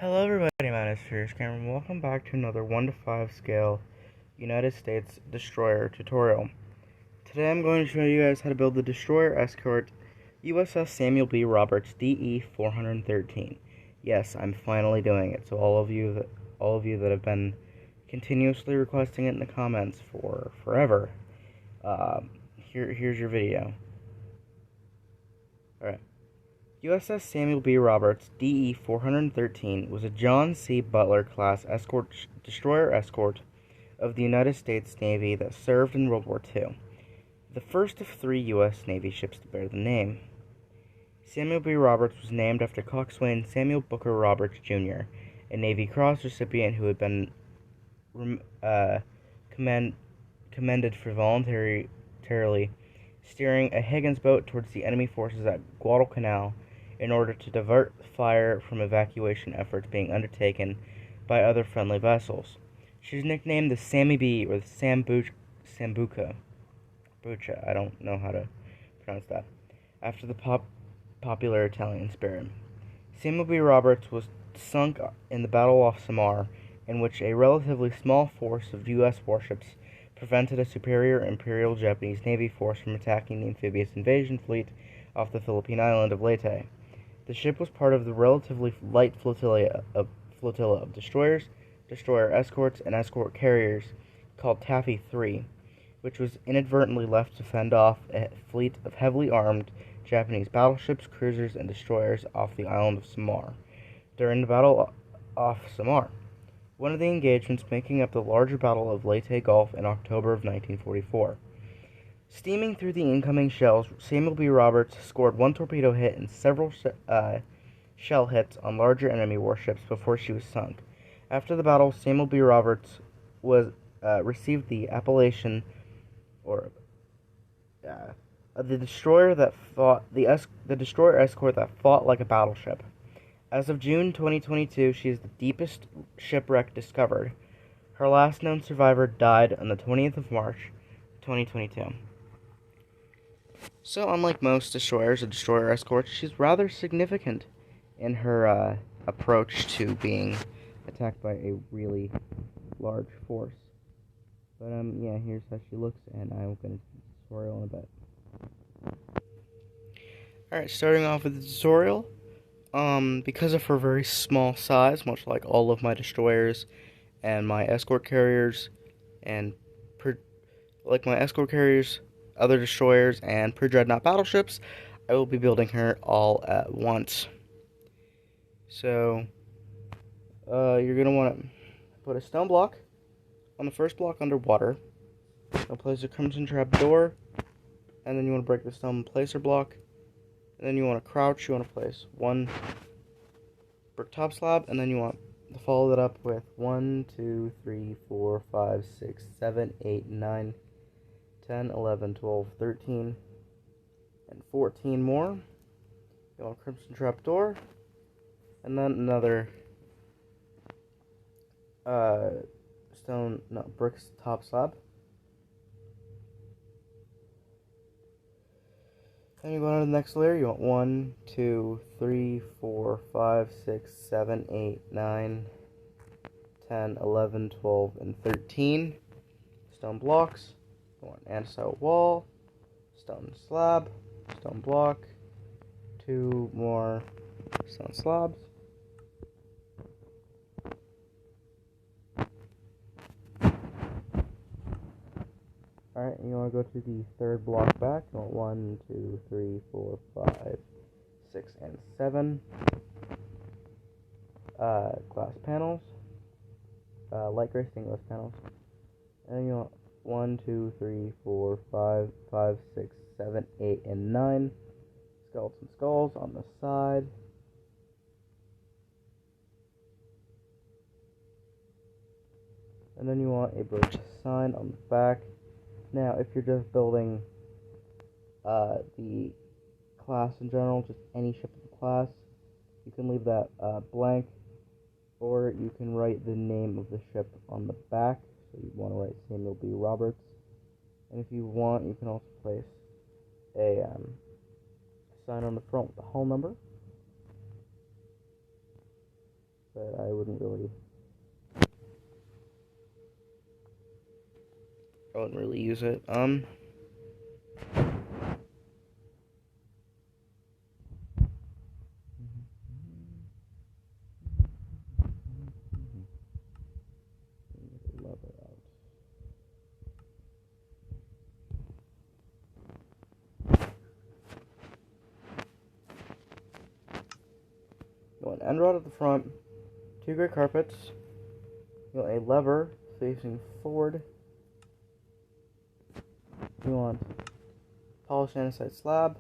Hello everybody, my name is Fierce Cameron. Welcome back to another 1 to 5 scale United States Destroyer tutorial. Today I'm going to show you guys how to build the Destroyer Escort USS Samuel B. Roberts DE-413. Yes, I'm finally doing it. So all of you that have been continuously requesting it in the comments for forever, here's your video. Alright. USS Samuel B. Roberts DE-413 was a John C. Butler class destroyer escort of the United States Navy that served in World War II, the first of 3 U.S. Navy ships to bear the name. Samuel B. Roberts was named after coxswain Samuel Booker Roberts, Jr., a Navy Cross recipient who had been commended for voluntarily steering a Higgins boat towards the enemy forces at Guadalcanal in order to divert fire from evacuation efforts being undertaken by other friendly vessels. She was nicknamed the Sammy B, or the Sambuca. I don't know how to pronounce that, after the popular Italian spirit. Samuel B. Roberts was sunk in the Battle off Samar, in which a relatively small force of U.S. warships prevented a superior Imperial Japanese Navy force from attacking the amphibious invasion fleet off the Philippine island of Leyte. The ship was part of the relatively light flotilla of destroyers, destroyer escorts, and escort carriers called Taffy 3, which was inadvertently left to fend off a fleet of heavily armed Japanese battleships, cruisers, and destroyers off the island of Samar during the battle off Samar, one of the engagements making up the larger Battle of Leyte Gulf in October of 1944. Steaming through the incoming shells, Samuel B. Roberts scored 1 torpedo hit and several shell hits on larger enemy warships before she was sunk. After the battle, Samuel B. Roberts received the appellation, the destroyer that fought the destroyer escort that fought like a battleship. As of June 2022, she is the deepest shipwreck discovered. Her last known survivor died on the 20th of March, 2022. So, unlike most destroyers or destroyer escorts, she's rather significant in her approach to being attacked by a really large force. But, yeah, here's how she looks, and I'm going to do the tutorial in a bit. Alright, starting off with the tutorial. Because of her very small size, much like all of my destroyers and my escort carriers, other destroyers, and pre-dreadnought battleships, I will be building her all at once. So, you're going to want to put a stone block on the first block underwater. I'll place a crimson trap door, and then you want to break the stone placer block. And then you want to crouch, you want to place 1 brick top slab, and then you want to follow that up with 1, 2, 3, 4, 5, 6, 7, 8, 9, 10, 11, 12, 13, and 14 more. You want a crimson trap door, and then another brick top slab. Then you go on to the next layer. You want 1, 2, 3, 4, 5, 6, 7, 8, 9, 10, 11, 12, and 13 stone blocks. You want an andesite wall, stone slab, stone block, 2 more stone slabs. Alright, you want to go to the third block back. You want 1, 2, 3, 4, 5, 6, and 7 glass panels, light gray stainless panels. And then you want 1, 2, 3, 4, 5, 6, 7, 8, and 9 skeleton skulls on the side. And then you want a bird sign on the back. Now, if you're just building the class in general, just any ship of the class, you can leave that blank, or you can write the name of the ship on the back. So you want to write Samuel B. Roberts. And if you want, you can also place a sign on the front with the hull number. but I wouldn't really use it. Lever out. You want an end rod at the front, 2 gray carpets, you want a lever facing forward, you want polished andesite slab,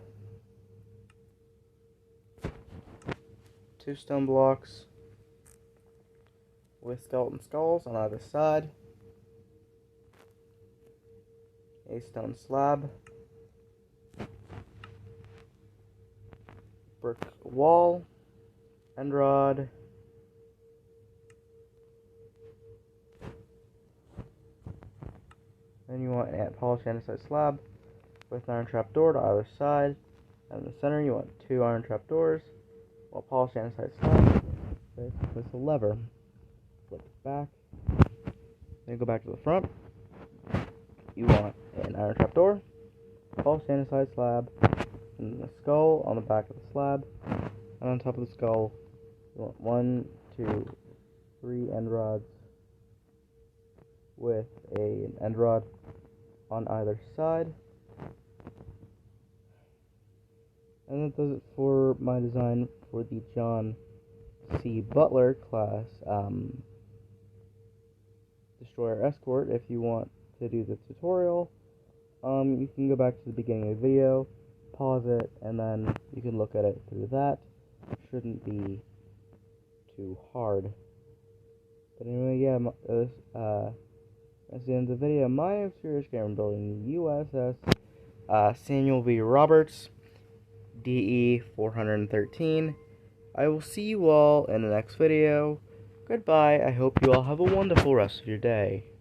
2 stone blocks with skeleton skulls on either side, a stone slab, brick wall, end rod, then you want a polished andesite slab with an iron trap door to either side, and in the center you want 2 iron trap doors, while polished andesite slab with a lever. Flip it back, then go back to the front. You want an iron trap door, polished andesite slab, and the skull on the back of the slab, and on top of the skull you want 1, 2, 3 end rods with an end rod on either side. And that does it for my design for the John C. Butler class destroyer escort. If you want to do the tutorial, you can go back to the beginning of the video, pause it, and then you can look at it through that. It shouldn't be too hard. But anyway, yeah, that's the end of the video. My name is Serious Gamer, building the USS Samuel V. Roberts, DE-413. I will see you all in the next video. Goodbye. I hope you all have a wonderful rest of your day.